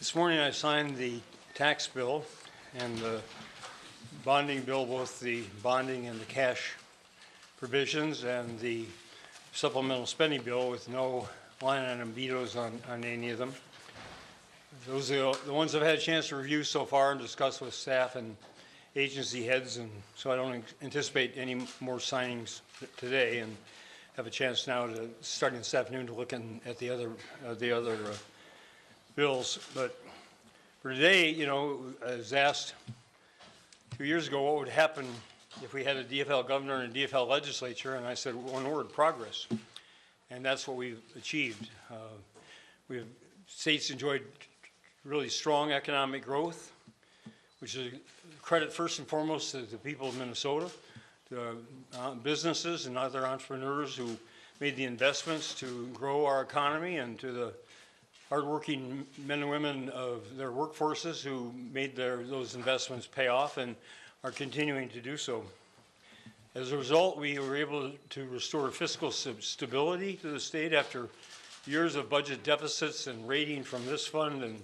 This morning I signed the tax bill and the bonding bill, both the bonding and the cash provisions, and the supplemental spending bill with no line item vetoes on any of them. Those are the ones I've had a chance to review so far and discuss with staff and agency heads, and so I don't anticipate any more signings today, and have a chance now to, starting this afternoon, to look at the other bills. But for today, you know, I was asked 2 years ago what would happen if we had a DFL governor and a DFL legislature, and I said one word: progress. And that's what we've achieved. States enjoyed really strong economic growth, which is credit first and foremost to the people of Minnesota, to businesses and other entrepreneurs who made the investments to grow our economy, and to the hardworking men and women of their workforces who made those investments pay off and are continuing to do so. As a result, we were able to restore fiscal stability to the state after years of budget deficits and raiding from this fund and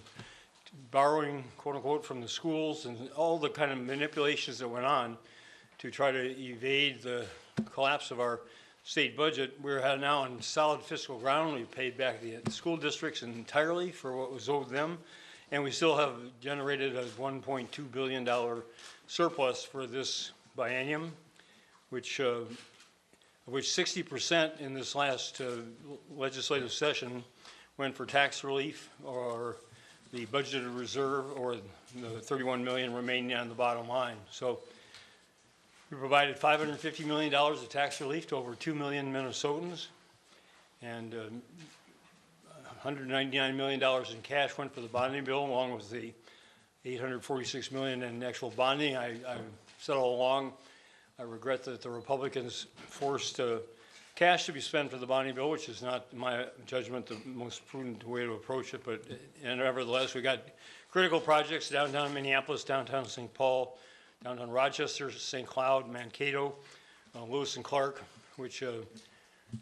borrowing, quote unquote, from the schools, and all the kind of manipulations that went on to try to evade the collapse of our state budget. We're now on solid fiscal ground. We've paid back the school districts entirely for what was owed them, and we still have generated a $1.2 billion surplus for this biennium, which 60% in this last legislative session went for tax relief, or the budgeted reserve, or the $31 million remaining on the bottom line. So we provided $550 million of tax relief to over 2 million Minnesotans, and $199 million in cash went for the bonding bill, along with the $846 million in actual bonding. I said all along, I regret that the Republicans forced cash to be spent for the bonding bill, which is not, in my judgment, the most prudent way to approach it. But nevertheless, we got critical projects: downtown Minneapolis, downtown St. Paul, downtown Rochester, St. Cloud, Mankato, Lewis and Clark, which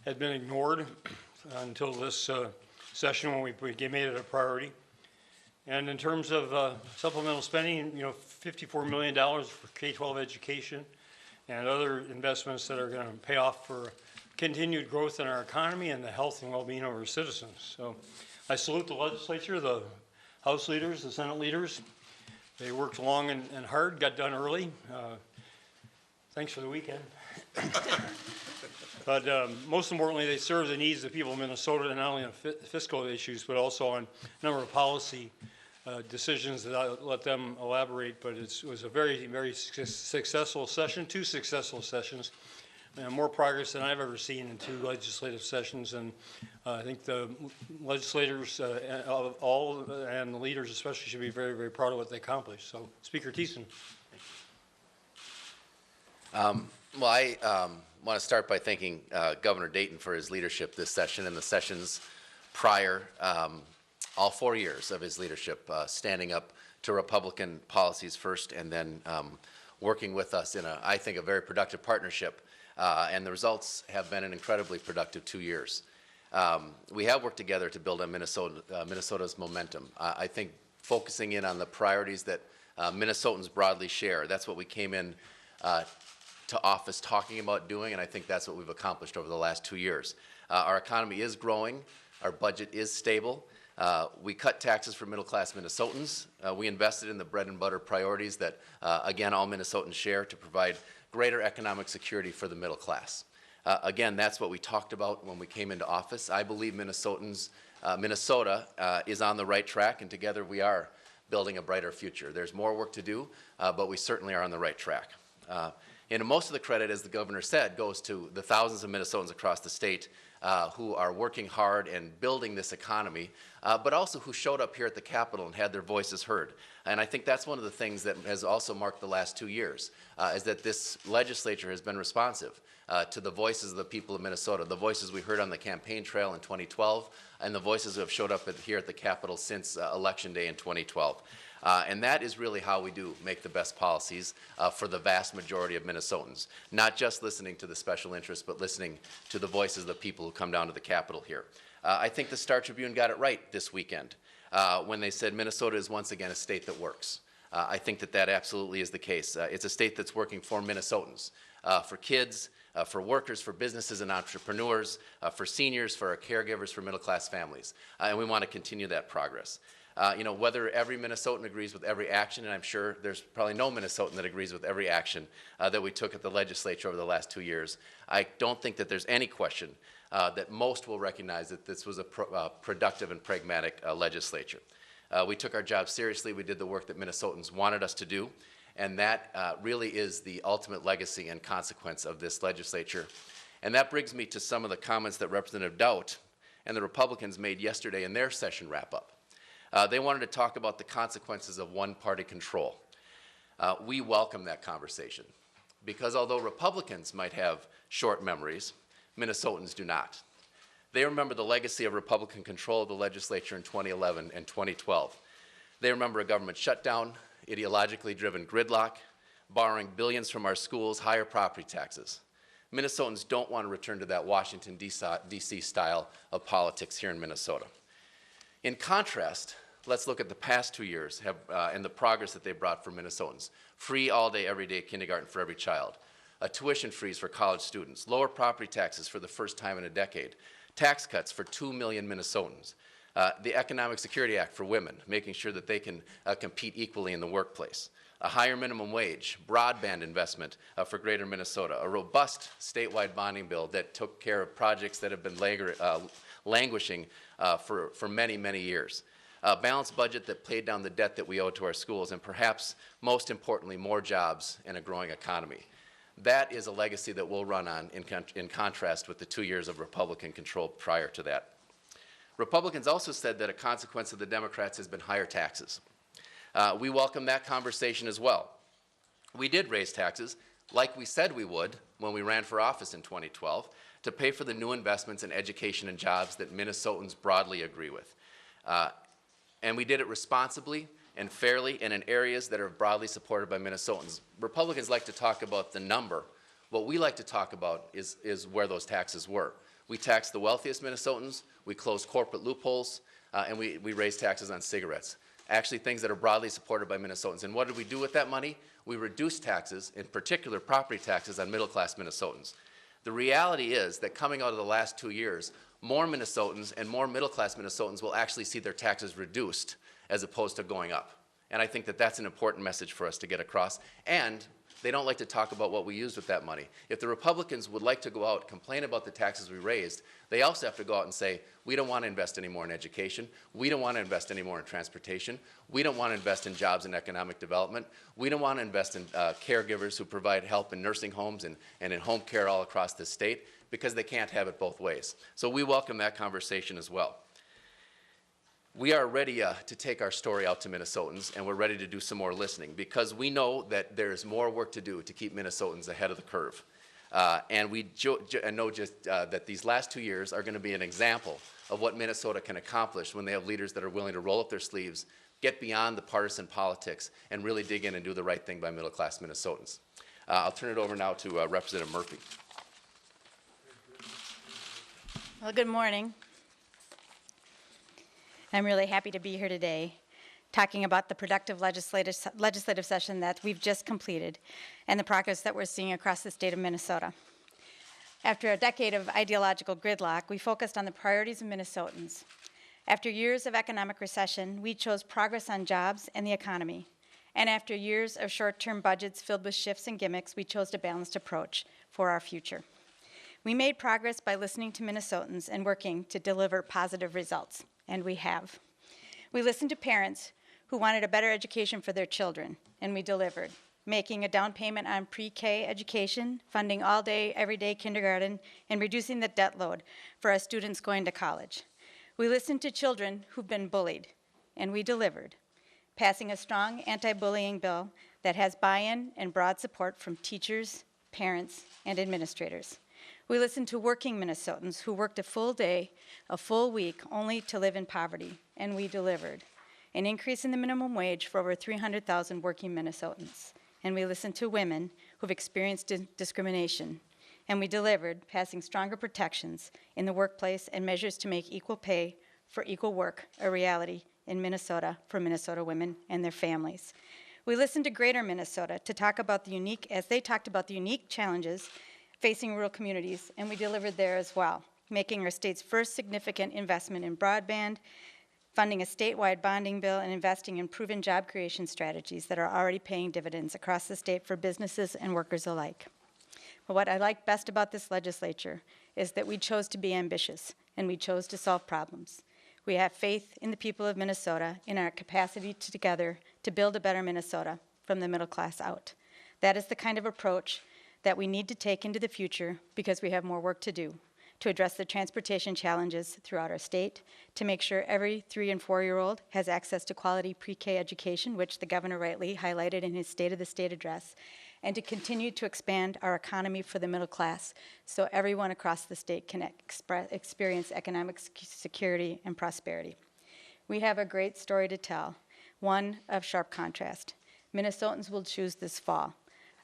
had been ignored until this session when we made it a priority. And in terms of supplemental spending, you know, $54 million for K-12 education and other investments that are going to pay off for continued growth in our economy and the health and well-being of our citizens. So I salute the legislature, the House leaders, the Senate leaders. They worked long and hard, got done early. Thanks for the weekend. But most importantly, they serve the needs of the people of Minnesota, not only on fiscal issues, but also on a number of policy decisions that I'll let them elaborate. But it was a very, very successful session, 2 successful sessions, and more progress than I've ever seen in 2 legislative sessions. And I think the legislators, all, and the leaders especially, should be very, very proud of what they accomplished. So, Speaker Thissen. Well, I want to start by thanking Governor Dayton for his leadership this session and the sessions prior, all 4 years of his leadership, standing up to Republican policies first, and then working with us in I think, a very productive partnership. And the results have been an incredibly productive 2 years. We have worked together to build on Minnesota's momentum. I think focusing in on the priorities that Minnesotans broadly share, that's what we came in to office talking about doing, and I think that's what we've accomplished over the last 2 years. Our economy is growing. Our budget is stable. We cut taxes for middle-class Minnesotans. We invested in the bread and butter priorities that, again, all Minnesotans share, to provide greater economic security for the middle class. Again, that's what we talked about when we came into office. I believe Minnesota is on the right track, and together we are building a brighter future. There's more work to do, but we certainly are on the right track. And most of the credit, as the governor said, goes to the thousands of Minnesotans across the state who are working hard and building this economy, but also who showed up here at the Capitol and had their voices heard. And I think that's one of the things that has also marked the last 2 years, is that this legislature has been responsive to the voices of the people of Minnesota, the voices we heard on the campaign trail in 2012, and the voices who have showed up here at the Capitol since Election Day in 2012. And that is really how we do make the best policies for the vast majority of Minnesotans, not just listening to the special interests, but listening to the voices of the people who come down to the Capitol here. I think the Star Tribune got it right this weekend. when they said Minnesota is once again a state that works. I think that that absolutely is the case. It's a state that's working for Minnesotans, for kids, for workers, for businesses and entrepreneurs, for seniors, for our caregivers, for middle-class families. And we want to continue that progress. Whether every Minnesotan agrees with every action, and I'm sure there's probably no Minnesotan that agrees with every action that we took at the legislature over the last 2 years, I don't think that there's any question that most will recognize that this was a productive and pragmatic legislature. We took our job seriously. We did the work that Minnesotans wanted us to do, and that really is the ultimate legacy and consequence of this legislature. And that brings me to some of the comments that Representative Doudt and the Republicans made yesterday in their session wrap-up. They wanted to talk about the consequences of one-party control. We welcome that conversation because although Republicans might have short memories, Minnesotans do not. They remember the legacy of Republican control of the legislature in 2011 and 2012. They remember a government shutdown, ideologically driven gridlock, borrowing billions from our schools, higher property taxes. Minnesotans don't want to return to that Washington, D.C. style of politics here in Minnesota. In contrast, let's look at the past 2 years and the progress that they brought for Minnesotans. Free all-day, everyday kindergarten for every child, a tuition freeze for college students, lower property taxes for the first time in a decade, tax cuts for 2 million Minnesotans, the Economic Security Act for women, making sure that they can compete equally in the workplace, a higher minimum wage, broadband investment for greater Minnesota, a robust statewide bonding bill that took care of projects that have been languishing for many, many years. A balanced budget that paid down the debt that we owe to our schools, and perhaps most importantly, more jobs and a growing economy. That is a legacy that we'll run on in contrast with the 2 years of Republican control prior to that. Republicans also said that a consequence of the Democrats has been higher taxes. We welcome that conversation as well. We did raise taxes, like we said we would when we ran for office in 2012, to pay for the new investments in education and jobs that Minnesotans broadly agree with. And we did it responsibly and fairly and in areas that are broadly supported by Minnesotans. Republicans like to talk about the number. What we like to talk about is where those taxes were. We taxed the wealthiest Minnesotans, we closed corporate loopholes, and we raised taxes on cigarettes. Actually, things that are broadly supported by Minnesotans. And what did we do with that money? We reduced taxes, in particular property taxes on middle-class Minnesotans. The reality is that coming out of the last 2 years, more Minnesotans and more middle-class Minnesotans will actually see their taxes reduced as opposed to going up. And I think that that's an important message for us to get across. And they don't like to talk about what we used with that money. If the Republicans would like to go out and complain about the taxes we raised, they also have to go out and say, we don't want to invest any more in education. We don't want to invest any more in transportation. We don't want to invest in jobs and economic development. We don't want to invest in caregivers who provide help in nursing homes and in home care all across the state, because they can't have it both ways. So we welcome that conversation as well. We are ready to take our story out to Minnesotans, and we're ready to do some more listening, because we know that there's more work to do to keep Minnesotans ahead of the curve. And we know just that these last 2 years are going to be an example of what Minnesota can accomplish when they have leaders that are willing to roll up their sleeves, get beyond the partisan politics, and really dig in and do the right thing by middle-class Minnesotans. I'll turn it over now to Representative Murphy. Well, good morning. I'm really happy to be here today talking about the productive legislative session that we've just completed and the progress that we're seeing across the state of Minnesota. After a decade of ideological gridlock, we focused on the priorities of Minnesotans. After years of economic recession, we chose progress on jobs and the economy. And after years of short-term budgets filled with shifts and gimmicks, we chose a balanced approach for our future. We made progress by listening to Minnesotans and working to deliver positive results, and we have. We listened to parents who wanted a better education for their children, and we delivered, making a down payment on pre-K education, funding all-day, everyday kindergarten, and reducing the debt load for our students going to college. We listened to children who've been bullied, and we delivered, passing a strong anti-bullying bill that has buy-in and broad support from teachers, parents, and administrators. We listened to working Minnesotans who worked a full day, a full week, only to live in poverty, and we delivered an increase in the minimum wage for over 300,000 working Minnesotans. And we listened to women who've experienced discrimination, and we delivered, passing stronger protections in the workplace and measures to make equal pay for equal work a reality in Minnesota for Minnesota women and their families. We listened to Greater Minnesota to talk about the unique, as they talked about the unique challenges facing rural communities, and we delivered there as well, making our state's first significant investment in broadband, funding a statewide bonding bill, and investing in proven job creation strategies that are already paying dividends across the state for businesses and workers alike. But what I like best about this legislature is that we chose to be ambitious, and we chose to solve problems. We have faith in the people of Minnesota, in our capacity together to build a better Minnesota from the middle class out. That is the kind of approach that we need to take into the future because we have more work to do to address the transportation challenges throughout our state, to make sure every 3- and 4-year-old has access to quality pre-K education, which the governor rightly highlighted in his State of the State address, and to continue to expand our economy for the middle class so everyone across the state can experience economic security and prosperity. We have a great story to tell, one of sharp contrast. Minnesotans will choose this fall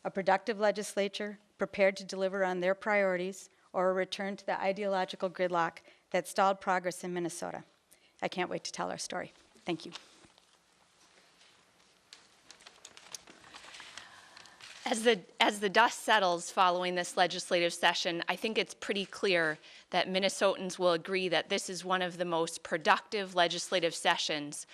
a productive legislature prepared to deliver on their priorities, or a return to the ideological gridlock that stalled progress in Minnesota. I can't wait to tell our story. Thank you. As the dust settles following this legislative session, I think it's pretty clear that Minnesotans will agree that this is one of the most productive legislative sessions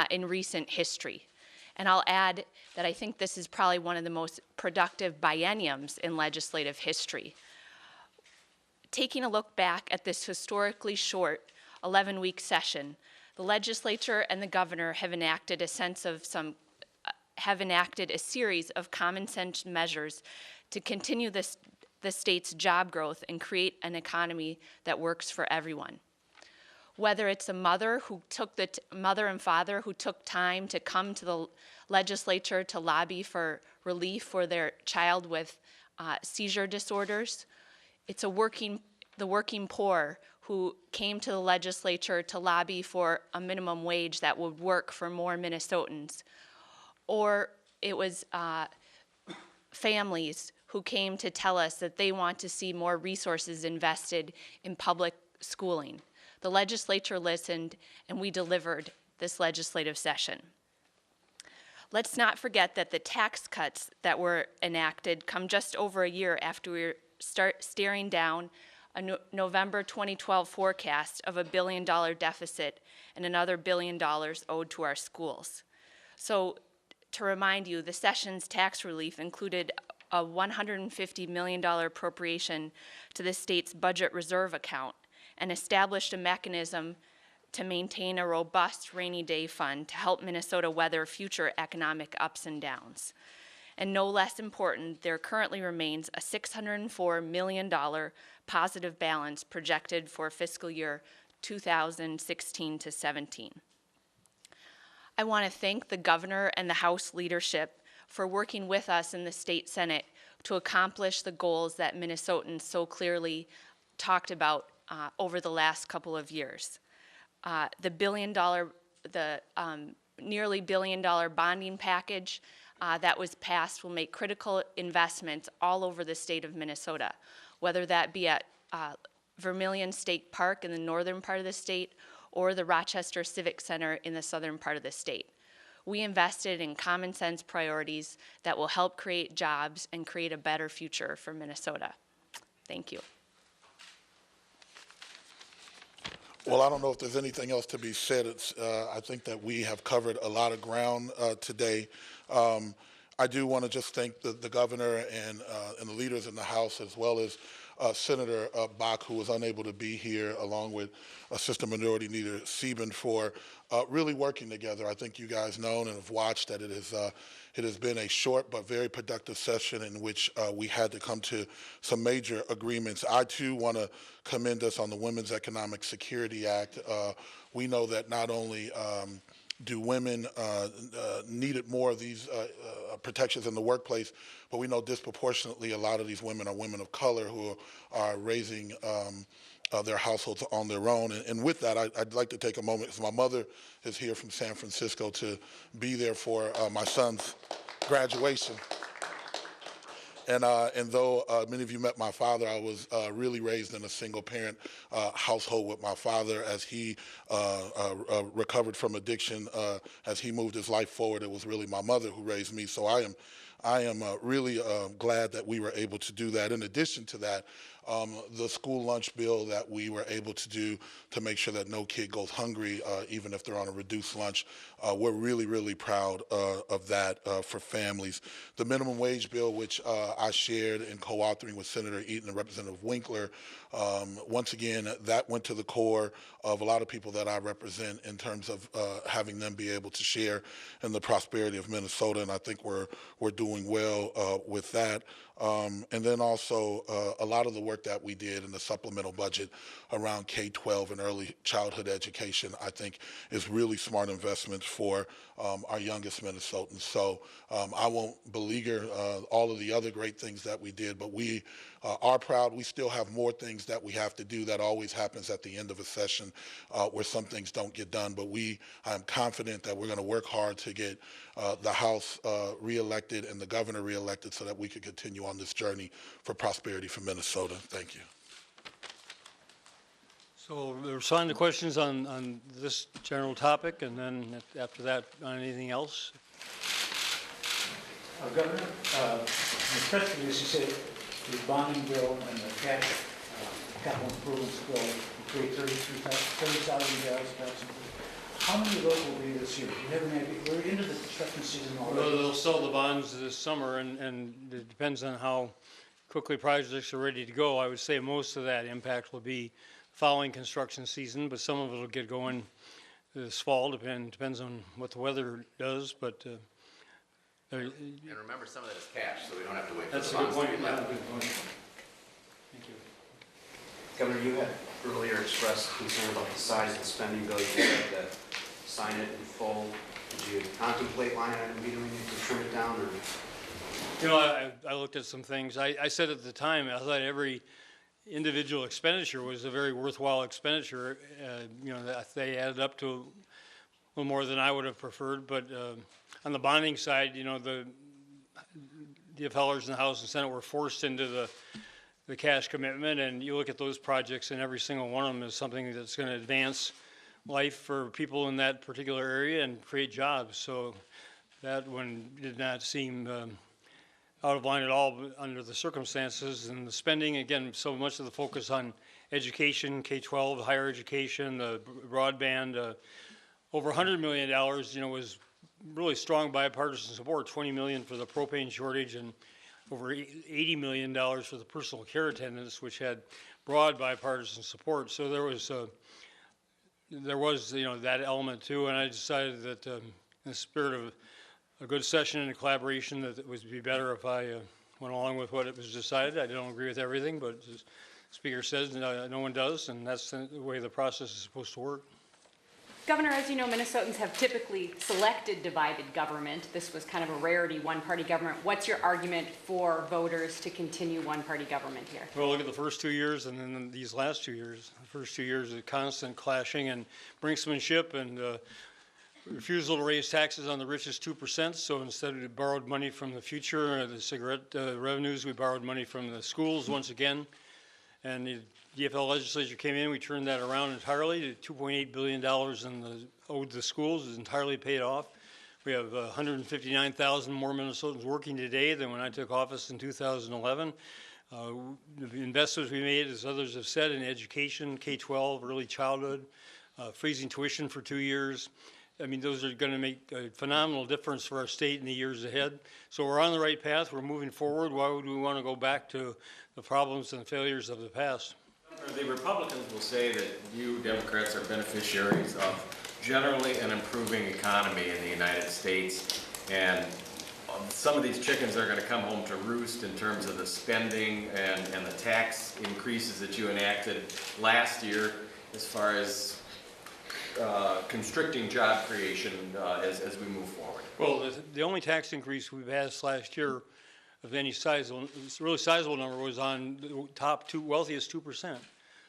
in recent history. And I'll add that I think this is probably one of the most productive bienniums in legislative history. Taking a look back at this historically short 11-week session, the legislature and the governor have enacted a series of common sense measures to continue the state's job growth and create an economy that works for everyone. Whether it's a mother and father who took time to come to the legislature to lobby for relief for their child with seizure disorders, it's the working poor who came to the legislature to lobby for a minimum wage that would work for more Minnesotans. Or it was families who came to tell us that they want to see more resources invested in public schooling. The legislature listened, and we delivered this legislative session. Let's not forget that the tax cuts that were enacted come just over a year after we start staring down a November 2012 forecast of $1 billion deficit and another $1 billion owed to our schools. So to remind you, the session's tax relief included a $150 million appropriation to the state's budget reserve account and established a mechanism to maintain a robust rainy day fund to help Minnesota weather future economic ups and downs. And no less important, there currently remains a $604 million positive balance projected for fiscal year 2016 to 17. I want to thank the governor and the House leadership for working with us in the state Senate to accomplish the goals that Minnesotans so clearly talked about over the last couple of years. The nearly $1 billion bonding package that was passed will make critical investments all over the state of Minnesota, whether that be at Vermilion State Park in the northern part of the state or the Rochester Civic Center in the southern part of the state. We invested in common sense priorities that will help create jobs and create a better future for Minnesota. Thank you. Well, I don't know if there's anything else to be said. I think that we have covered a lot of ground today. I do want to just thank the governor and the leaders in the House, as well as Senator Bach, who was unable to be here, along with Assistant Majority Leader Sieben, for really working together. I think you guys know and have watched that it has been a short but very productive session in which we had to come to some major agreements. I too want to commend us on the Women's Economic Security Act. We know that not only do women needed more of these protections in the workplace, but we know disproportionately a lot of these women are women of color who are raising their households on their own. And with that, I'd like to take a moment, because my mother is here from San Francisco, to be there for my son's graduation. And though many of you met my father, I was really raised in a single-parent household with my father. As he recovered from addiction, as he moved his life forward, it was really my mother who raised me. So I am really glad that we were able to do that. In addition to that, the school lunch bill that we were able to do to make sure that no kid goes hungry, even if they're on a reduced lunch, we're really, really proud of that for families. The minimum wage bill, which I shared in co-authoring with Senator Eaton and Representative Winkler, once again, that went to the core of a lot of people that I represent in terms of having them be able to share in the prosperity of Minnesota, and I think we're doing well with that. And then also a lot of the work that we did in the supplemental budget around K-12 and early childhood education, I think is really smart investments for our youngest Minnesotans. So I won't beleaguer all of the other great things that we did, but we are proud. We still have more things that we have to do. That always happens at the end of a session where some things don't get done, but I'm confident that we're going to work hard to get the House reelected and the governor reelected so that we can continue on this journey for prosperity for Minnesota. Thank you. So we'll respond to questions on this general topic, and then after that, on anything else. Governor, in the press release, you said the bonding bill and the cash capital improvements bill will create 30,000 jobs. How many of those will be this year? Do you have an idea? We're into the construction season already. Well, they'll sell the bonds this summer, and it depends on how quickly projects are ready to go. I would say most of that impact will be following construction season, but some of it will get going this fall. Depends on what the weather does, but. And remember, some of that is cash, so we don't have to wait for That's the a good bonds point. to be Yeah, left. good point. Thank you. Governor, you had earlier expressed concern about the size of the spending bill. You said that sign it in full. Did you contemplate line item doing it to trim it down, or? You know, I looked at some things. I said at the time, I thought every individual expenditure was a very worthwhile expenditure. You know, they added up to a little more than I would have preferred, but on the bonding side, you know, the DFLers in the House and Senate were forced into the cash commitment, and you look at those projects, and every single one of them is something that's going to advance life for people in that particular area and create jobs. So that one did not seem out of line at all under the circumstances. And the spending, again, so much of the focus on education, K-12, higher education, the broadband, over $100 million, you know, was really strong bipartisan support, $20 million for the propane shortage and over $80 million for the personal care attendants, which had broad bipartisan support. So there was you know, that element too, and I decided that in the spirit of a good session and a collaboration, that it would be better if I went along with what it was decided. I don't agree with everything, but as the Speaker says, no one does, and that's the way the process is supposed to work. Governor, as you know, Minnesotans have typically selected divided government. This was kind of a rarity, one-party government. What's your argument for voters to continue one-party government here? Well, look at the first 2 years and then these last 2 years. The first 2 years of constant clashing and brinksmanship and refusal to raise taxes on the richest 2%. So instead we borrowed money from the future, the cigarette revenues, we borrowed money from the schools once again. And the DFL legislature came in, we turned that around entirely. $2.8 billion owed to the schools is entirely paid off. We have 159,000 more Minnesotans working today than when I took office in 2011. The investments we made, as others have said, in education, K-12, early childhood, freezing tuition for 2 years. I mean, those are going to make a phenomenal difference for our state in the years ahead. So we're on the right path. We're moving forward. Why would we want to go back to the problems and failures of the past? The Republicans will say that you Democrats are beneficiaries of generally an improving economy in the United States, and some of these chickens are going to come home to roost in terms of the spending and the tax increases that you enacted last year as far as constricting job creation as we move forward. Well, the only tax increase we've had last year of any size, a really sizable number, was on the top wealthiest 2%.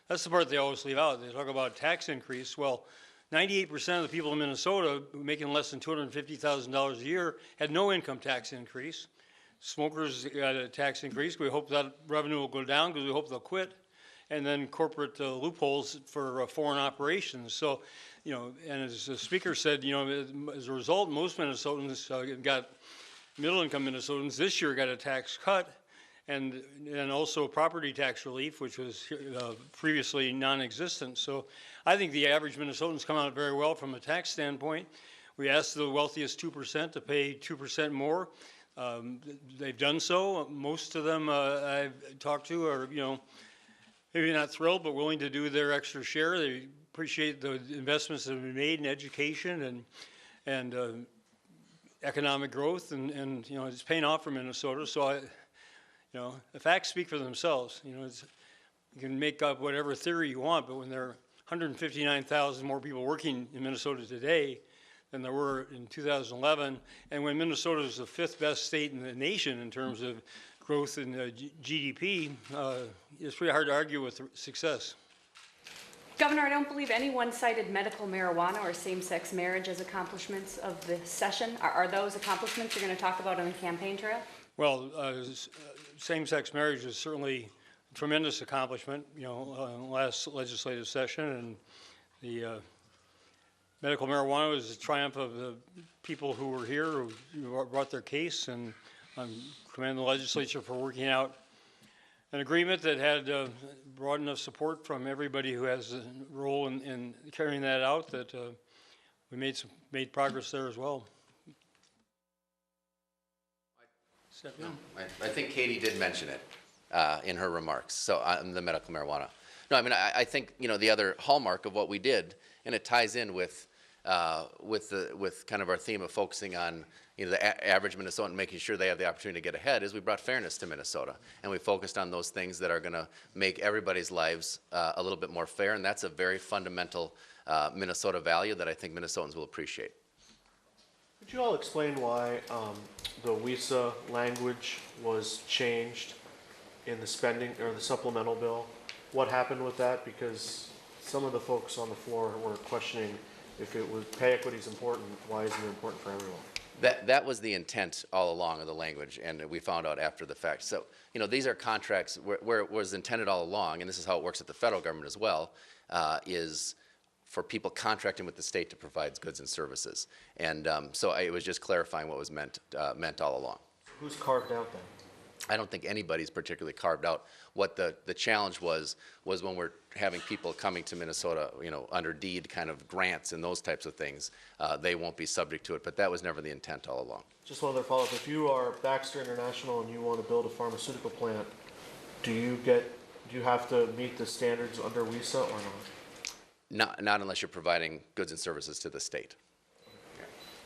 That's the part they always leave out. They talk about tax increase. Well, 98% of the people in Minnesota making less than $250,000 a year had no income tax increase. smokers got a tax increase. We hope that revenue will go down because we hope they'll quit. And then corporate loopholes for foreign operations. So, you know, and as the speaker said, you know, as a result, most Minnesotans got, middle-income Minnesotans this year got a tax cut, and also property tax relief, which was previously non-existent. So I think the average Minnesotans come out very well from a tax standpoint. We asked the wealthiest 2% to pay 2% more. They've done so. Most of them I've talked to are, you know, maybe not thrilled, but willing to do their extra share. They appreciate the investments that have been made in education and economic growth, and you know, it's paying off for Minnesota. So you know, the facts speak for themselves. You know, you can make up whatever theory you want, but when there are 159,000 more people working in Minnesota today than there were in 2011, and when Minnesota is the 5th best state in the nation in terms of growth in GDP, it's pretty hard to argue with success. Governor, I don't believe anyone cited medical marijuana or same-sex marriage as accomplishments of the session. Are those accomplishments you're going to talk about on the campaign trail? Well, same-sex marriage is certainly a tremendous accomplishment, you know, last legislative session, and the medical marijuana was a triumph of the people who were here, who brought their case, and I commend the legislature for working out an agreement that had broad enough support from everybody who has a role in carrying that out, that we made progress there as well. I think Katie did mention it in her remarks, so on the medical marijuana. No, I mean, I think, you know, the other hallmark of what we did, and it ties in with kind of our theme of focusing on, you know, the average Minnesotan, making sure they have the opportunity to get ahead, is we brought fairness to Minnesota, and we focused on those things that are going to make everybody's lives a little bit more fair, and that's a very fundamental Minnesota value that I think Minnesotans will appreciate. Could you all explain why the WISA language was changed in the spending or the supplemental bill? What happened with that? Because some of the folks on the floor were questioning if it was pay equity is important, why isn't it important for everyone? That was the intent all along of the language, and we found out after the fact. So, you know, these are contracts where it was intended all along, and this is how it works at the federal government as well, is for people contracting with the state to provide goods and services. And so it was just clarifying what was meant all along. Who's carved out then? I don't think anybody's particularly carved out. What the challenge was when we're having people coming to Minnesota, you know, under deed kind of grants and those types of things, they won't be subject to it, but that was never the intent all along. Just one other follow-up. If you are Baxter International and you want to build a pharmaceutical plant, do you have to meet the standards under WISA or not? Not unless you're providing goods and services to the state.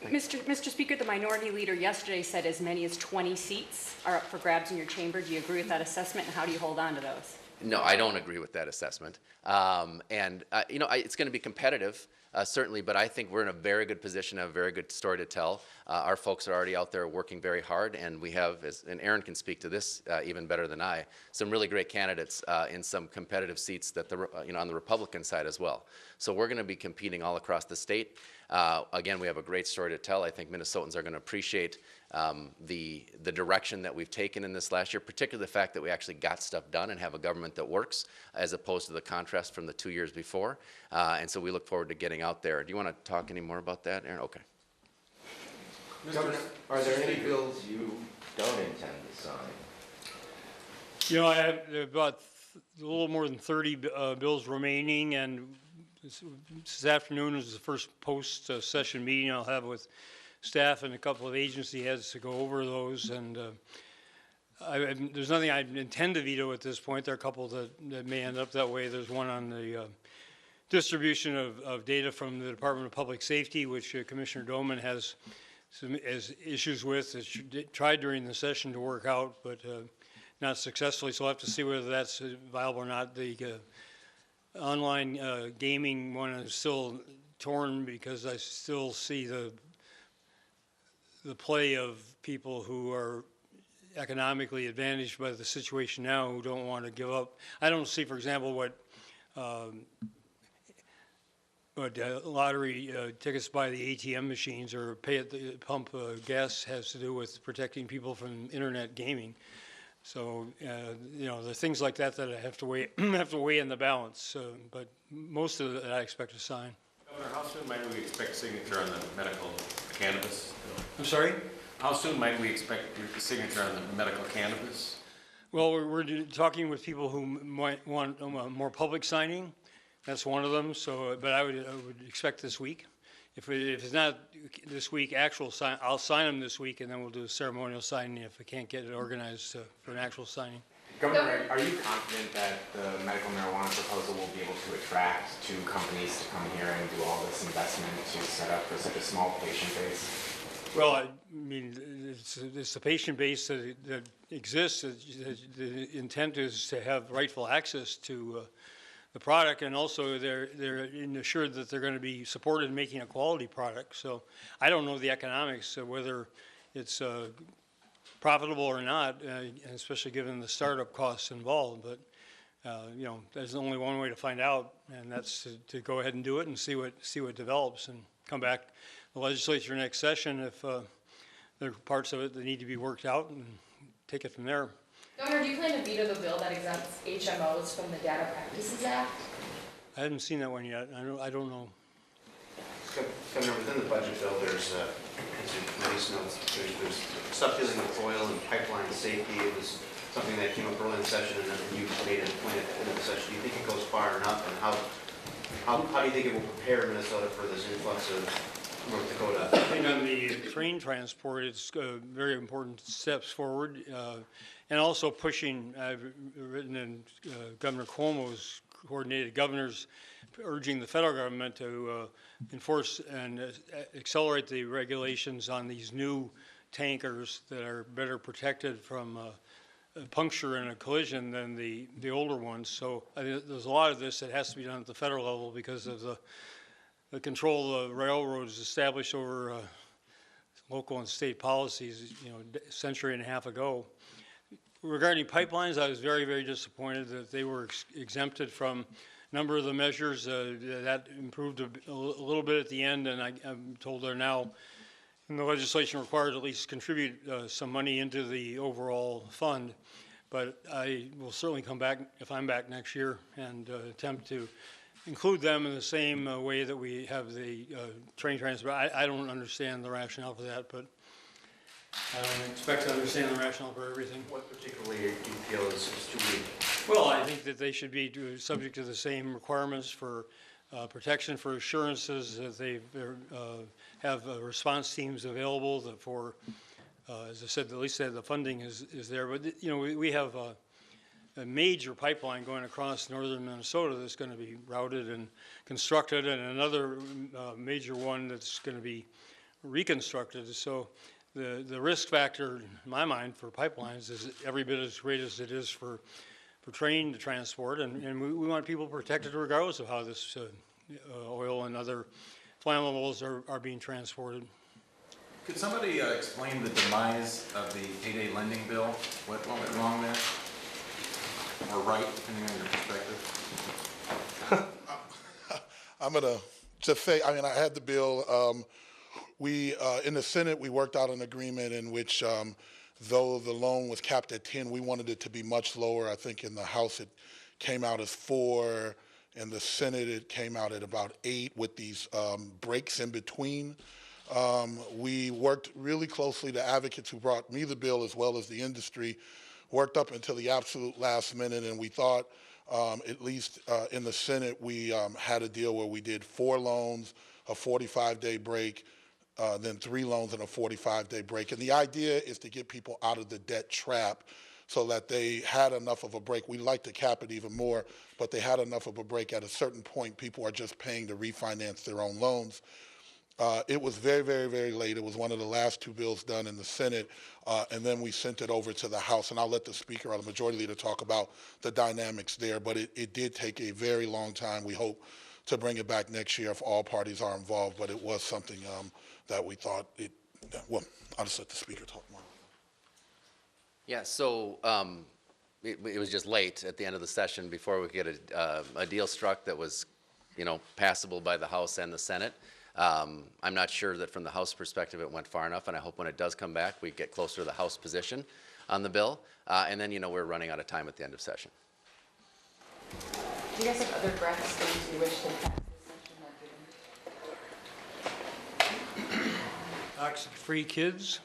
Mr. Speaker, the minority leader yesterday said as many as 20 seats are up for grabs in your chamber. Do you agree with that assessment, and how do you hold on to those? No, I don't agree with that assessment. You know, it's going to be competitive, certainly, but I think we're in a very good position, have a very good story to tell. Our folks are already out there working very hard, and we have, and Erin can speak to this even better than I, some really great candidates in some competitive seats that you know, on the Republican side as well. So we're going to be competing all across the state. Again, we have a great story to tell. I think Minnesotans are going to appreciate the direction that we've taken in this last year, particularly the fact that we actually got stuff done and have a government that works, as opposed to the contrast from the 2 years before. And so we look forward to getting out there. Do you want to talk any more about that, Erin? Okay. Governor, are there any bills you don't intend to sign? You know, I have about a little more than 30 bills remaining, and this afternoon is the first post-session meeting I'll have with staff and a couple of agency heads to go over those. And there's nothing I intend to veto at this point. There are a couple that may end up that way. There's one on the distribution of data from the Department of Public Safety, which Commissioner Doman has some issues with. It's tried during the session to work out, but not successfully. So we'll have to see whether that's viable or not. The online gaming one is still torn because I still see the play of people who are economically advantaged by the situation now who don't want to give up. I don't see, for example, what but lottery tickets by the ATM machines or pay at the pump gas has to do with protecting people from internet gaming. So, you know, the things like that that I have to weigh, have to weigh in the balance, but most of it I expect to sign. Governor, how soon might we expect signature on the medical cannabis? I'm sorry? How soon might we expect your signature on the medical cannabis? Well, we're talking with people who might want more public signing. That's one of them. So, but I would expect this week. If it's not this week, actual sign, I'll sign them this week, and then we'll do a ceremonial signing if I can't get it organized for an actual signing. Governor, are you confident that the medical marijuana proposal will be able to attract two companies to come here and do all this investment to set up for such a small patient base? Well, I mean, it's the patient base that exists. The intent is to have rightful access to the product, and also they're assured that they're going to be supported in making a quality product. So I don't know the economics of whether it's profitable or not, especially given the startup costs involved. But you know, there's only one way to find out, and that's to go ahead and do it and see what develops, and come back the legislature next session if there are parts of it that need to be worked out, and take it from there. Governor, do you plan to veto the bill that exempts HMOs from the Data Practices Act? I haven't seen that one yet. I don't know. Governor, within the budget bill, there's, as you nice notes, there's stuff dealing with oil and pipeline safety. It was something that came up early in the session, and then you made a point at the end of the session. Do you think it goes far enough, and how do you think it will prepare Minnesota for this influx of North Dakota? I think on the train transport, it's very important steps forward, and also pushing. I've written in Governor Cuomo's coordinated governors urging the federal government to enforce and accelerate the regulations on these new tankers that are better protected from a puncture and a collision than the older ones. So there's a lot of this that has to be done at the federal level because of the control the railroads established over local and state policies, you know, a century and a half ago. Regarding pipelines, I was very, very disappointed that they were exempted from a number of the measures. That improved a little bit at the end, and I'm told they're now in the legislation required to at least contribute some money into the overall fund. But I will certainly come back, if I'm back next year, and attempt to include them in the same way that we have the train transport. I don't understand the rationale for that, but I don't expect to understand the rationale for everything. What particularly do you feel is too weak? Well, I think that they should be subject to the same requirements for protection, for assurances that they have response teams available that for, as I said, at least the funding is there. But, you know, we have a major pipeline going across northern Minnesota that's going to be routed and constructed, and another major one that's going to be reconstructed. So the risk factor, in my mind, for pipelines is every bit as great as it is for train transport, and we want people protected regardless of how this oil and other flammables are being transported. Could somebody explain the demise of the payday lending bill? What went wrong there? Or right, depending on your perspective? I'm going to just say, I mean, I had the bill. We, in the Senate, we worked out an agreement in which, though the loan was capped at 10, we wanted it to be much lower. I think in the House it came out as 4. In the Senate it came out at about 8 with these breaks in between. We worked really closely. The advocates who brought me the bill, as well as the industry, worked up until the absolute last minute, and we thought, at least in the Senate, we had a deal where we did 4 loans, a 45-day break, then 3 loans and a 45-day break. And the idea is to get people out of the debt trap so that they had enough of a break. We like to cap it even more, but they had enough of a break. At a certain point, people are just paying to refinance their own loans. It was very, very, very late. It was one of the last 2 bills done in the Senate, and then we sent it over to the House. And I'll let the Speaker or the Majority Leader talk about the dynamics there, but it did take a very long time. We hope to bring it back next year if all parties are involved, but it was something that we thought well, I'll just let the Speaker talk more. Yeah, so it was just late at the end of the session before we could get a deal struck that was passable by the House and the Senate. I'm not sure that from the House perspective it went far enough, and I hope when it does come back, we get closer to the House position on the bill. And then, we're running out of time at the end of session. Do you guys have other breaths things you wish to pass this session that didn't? Toxic-free kids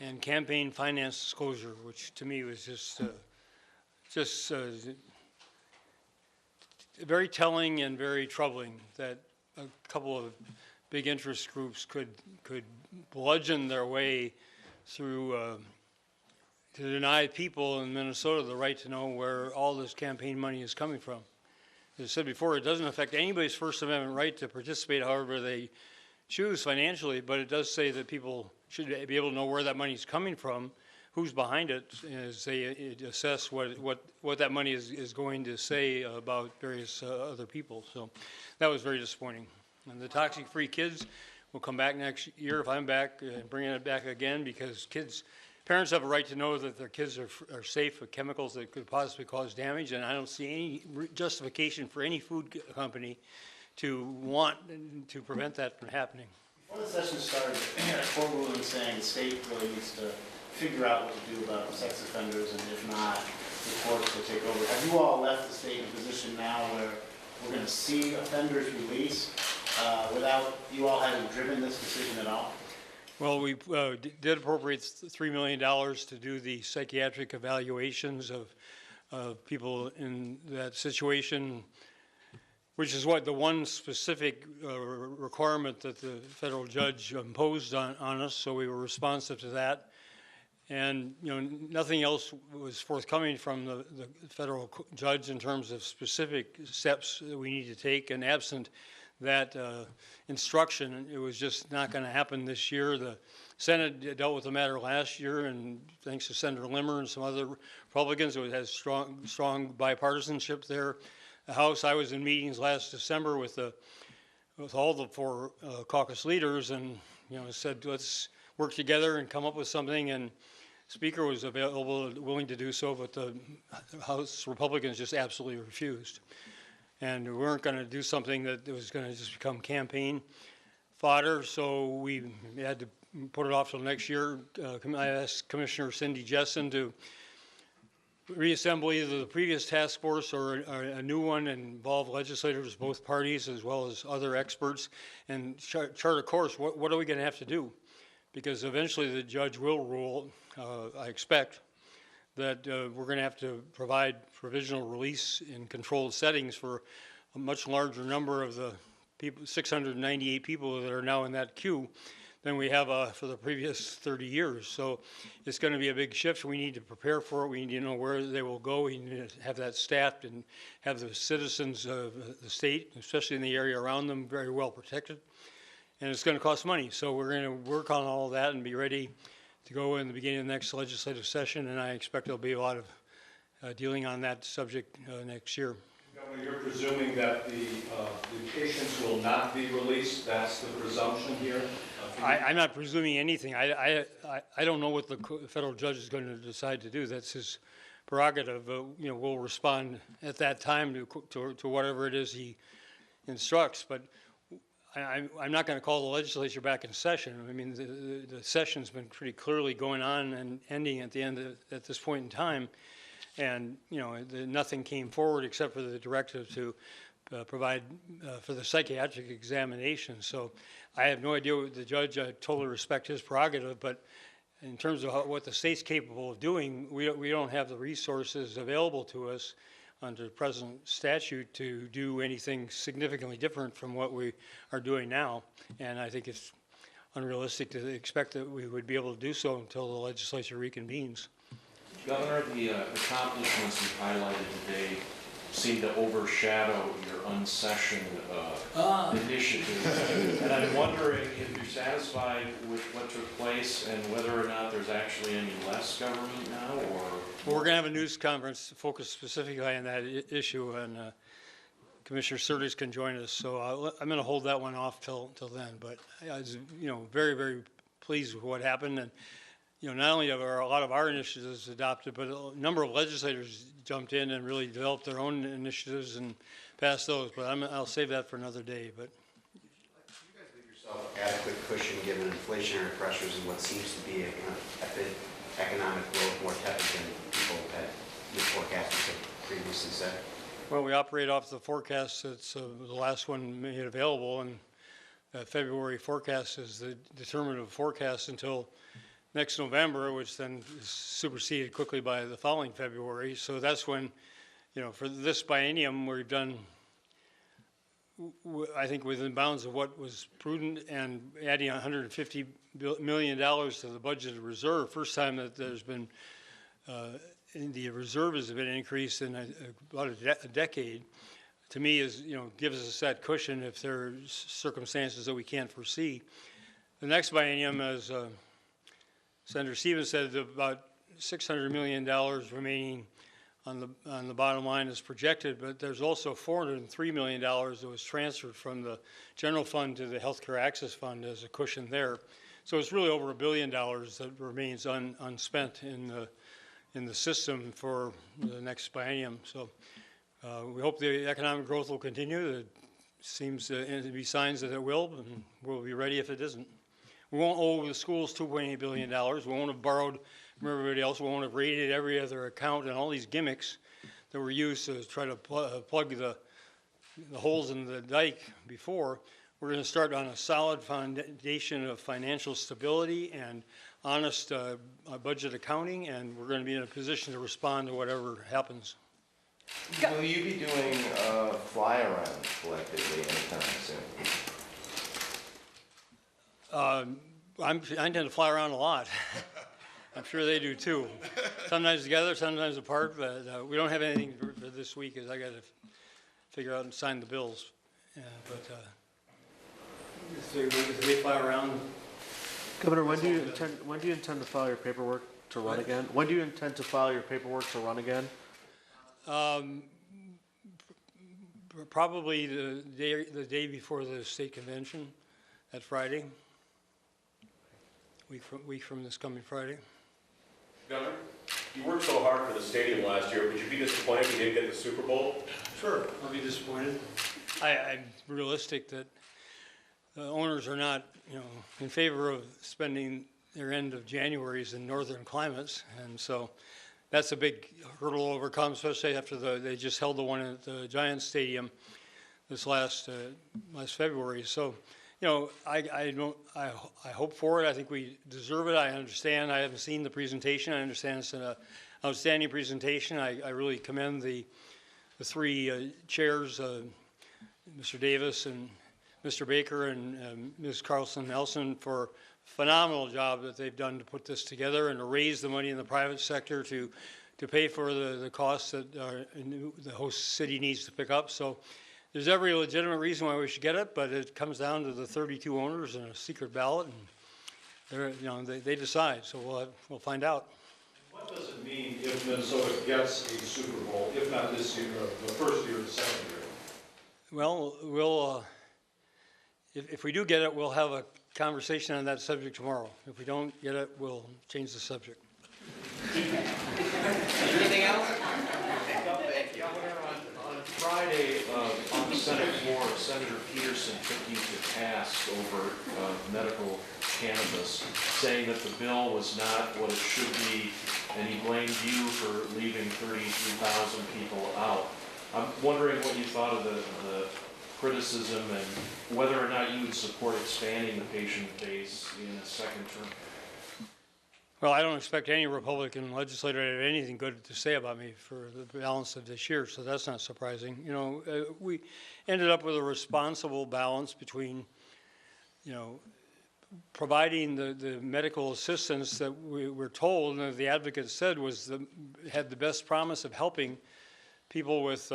and campaign finance disclosure, which to me was just very telling and very troubling that a couple of big interest groups could bludgeon their way through to deny people in Minnesota the right to know where all this campaign money is coming from. As I said before, it doesn't affect anybody's First Amendment right to participate however they choose financially, but it does say that people should be able to know where that money is coming from, who's behind it, as they assess what that money is going to say about various other people. So that was very disappointing. And the toxic-free kids will come back next year if I'm back, and bringing it back again, because parents have a right to know that their kids are safe with chemicals that could possibly cause damage, and I don't see any justification for any food company to want to prevent that from happening. Before the session started, I had a court ruling saying the state really needs to figure out what to do about sex offenders, and if not, the courts will take over. Have you all left the state in a position now where we're going to see offenders released without you all having driven this decision at all? Well, we did appropriate $3 million to do the psychiatric evaluations of people in that situation, which is what the one specific requirement that the federal judge imposed on us, so we were responsive to that. And nothing else was forthcoming from the federal judge in terms of specific steps that we need to take, and absent that instruction, it was just not going to happen this year. The Senate dealt with the matter last year, and thanks to Senator Limmer and some other Republicans, it has strong bipartisanship there. The House, I was in meetings last December with all the four caucus leaders, and said let's work together and come up with something. And the Speaker was available, willing to do so, but the House Republicans just absolutely refused. And we weren't going to do something that was going to just become campaign fodder, so we had to put it off till next year. I asked Commissioner Cindy Jessen to reassemble either the previous task force or a new one and involve legislators, both parties, as well as other experts, and chart a course. What are we going to have to do? Because eventually the judge will rule, I expect, that we're going to have to provide provisional release in controlled settings for a much larger number of the people, 698 people that are now in that queue, than we have for the previous 30 years. So it's going to be a big shift. We need to prepare for it. We need to know where they will go. We need to have that staffed and have the citizens of the state, especially in the area around them, very well protected. And it's going to cost money. So we're going to work on all of that and be ready to go in the beginning of the next legislative session, and I expect there'll be a lot of dealing on that subject next year. Governor, you're presuming that the patients will not be released. That's the presumption here? I'm not presuming anything. I don't know what the federal judge is going to decide to do. That's his prerogative. We'll respond at that time to whatever it is he instructs. But I'm not going to call the legislature back in session. I mean, the session's been pretty clearly going on and ending at the end at this point in time, and nothing came forward except for the directive to provide for the psychiatric examination. So I have no idea what the judge. I totally respect his prerogative, but in terms of what the state's capable of doing, we don't have the resources available to us under present statute to do anything significantly different from what we are doing now. And I think it's unrealistic to expect that we would be able to do so until the legislature reconvenes. Governor, the accomplishments you highlighted today seem to overshadow your unsession initiative. And I'm wondering if you're satisfied with what took place and whether or not there's actually any less government now, or? Well, we're going to have a news conference focused specifically on that issue, and Commissioner Surtees can join us. So I'm going to hold that one off till then. But I was, very, very pleased with what happened, and not only have a lot of our initiatives adopted, but a number of legislators jumped in and really developed their own initiatives and pass those, but I'll save that for another day, but. Adequate cushion given inflationary pressures and what seems to be a economic growth more tepid than people at the forecasters have previously said? Well, we operate off the forecast that's the last one made available, and February forecast is the determinative forecast until next November, which then is superseded quickly by the following February. So that's when, for this biennium, we've done, I think, within bounds of what was prudent, and adding $150 million to the budgeted reserve. First time that there's been, the reserve has been increased in about a decade. To me, gives us that cushion if there's circumstances that we can't foresee. The next biennium, as Senator Sieben said, about $600 million remaining on the bottom line is projected, but there's also $403 million that was transferred from the general fund to the healthcare access fund as a cushion there. So it's really over $1 billion that remains unspent in the system for the next biennium. So we hope the economic growth will continue. There seems to be signs that it will, and we'll be ready if it isn't. We won't owe the schools $2.8 billion. We won't have borrowed from everybody else. We won't have raided every other account and all these gimmicks that were used to try to plug the holes in the dike before. We're going to start on a solid foundation of financial stability and honest budget accounting, and we're going to be in a position to respond to whatever happens. Will you be doing fly-around collectively anytime soon? I intend to fly around a lot. I'm sure they do too. Sometimes together, sometimes apart, but we don't have anything for this week as I got to figure out and sign the bills. If they fly around. Governor, when do you intend to file your paperwork to run again? When do you intend to file your paperwork to run again? Probably the day before the state convention, that Friday. Week from this coming Friday. Governor, you worked so hard for the stadium last year. Would you be disappointed if you didn't get the Super Bowl? Sure, I'll be disappointed. I'm realistic that the owners are not, in favor of spending their end of Januaries in northern climates, and so that's a big hurdle to overcome, especially after they just held the one at the Giants Stadium this last February. So, I hope for it. I think we deserve it. I understand. I haven't seen the presentation. I understand it's an outstanding presentation. I really commend the three chairs, Mr. Davis and Mr. Baker and Ms. Carlson-Nelson, for a phenomenal job that they've done to put this together and to raise the money in the private sector to pay for the costs that the host city needs to pick up. So there's every legitimate reason why we should get it, but it comes down to the 32 owners and a secret ballot, and they decide. So we'll find out. What does it mean if Minnesota gets a Super Bowl, if not this year, the first year or the second year? Well, if we do get it, we'll have a conversation on that subject tomorrow. If we don't get it, we'll change the subject. Anything else? On Friday, on the Senate floor, Senator Peterson took you to task over medical cannabis, saying that the bill was not what it should be, and he blamed you for leaving 33,000 people out. I'm wondering what you thought of the criticism and whether or not you would support expanding the patient base in a second term. Well, I don't expect any Republican legislator to have anything good to say about me for the balance of this year, so that's not surprising. We ended up with a responsible balance between, providing the medical assistance that we were told, and the advocate said had the best promise of helping people with,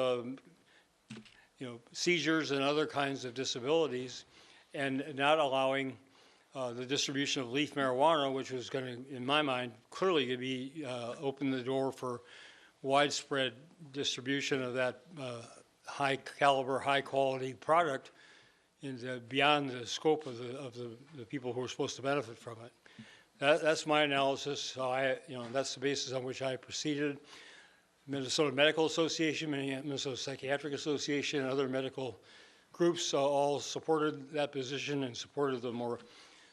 seizures and other kinds of disabilities, and not allowing the distribution of leaf marijuana, which was going to, in my mind, clearly going to be open the door for widespread distribution of that high caliber, high quality product beyond the scope of the people who are supposed to benefit from it. That's my analysis. So that's the basis on which I proceeded. Minnesota Medical Association, Minnesota Psychiatric Association, and other medical groups all supported that position and supported the more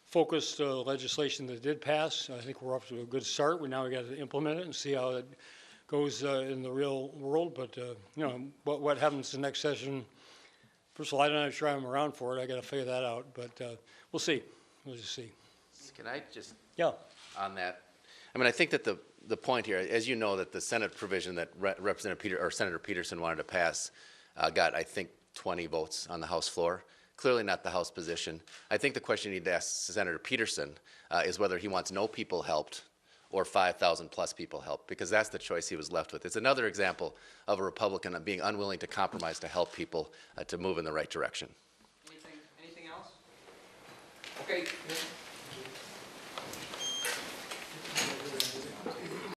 focused legislation that did pass. I think we're off to a good start. Now we got to implement it and see how it goes in the real world. But you know, what happens the next session? First of all, I'm not sure I'm around for it. I got to figure that out. But we'll see. We'll just see. Can I just, Yeah. on that, I mean, I think that the point here, as you know, that the Senate provision that Senator Peterson wanted to pass got, I think, 20 votes on the House floor. Clearly not the House position. I think the question you need to ask Senator Peterson is whether he wants no people helped or 5,000 plus people helped, because that's the choice he was left with. It's another example of a Republican being unwilling to compromise to help people to move in the right direction. Anything else? Okay.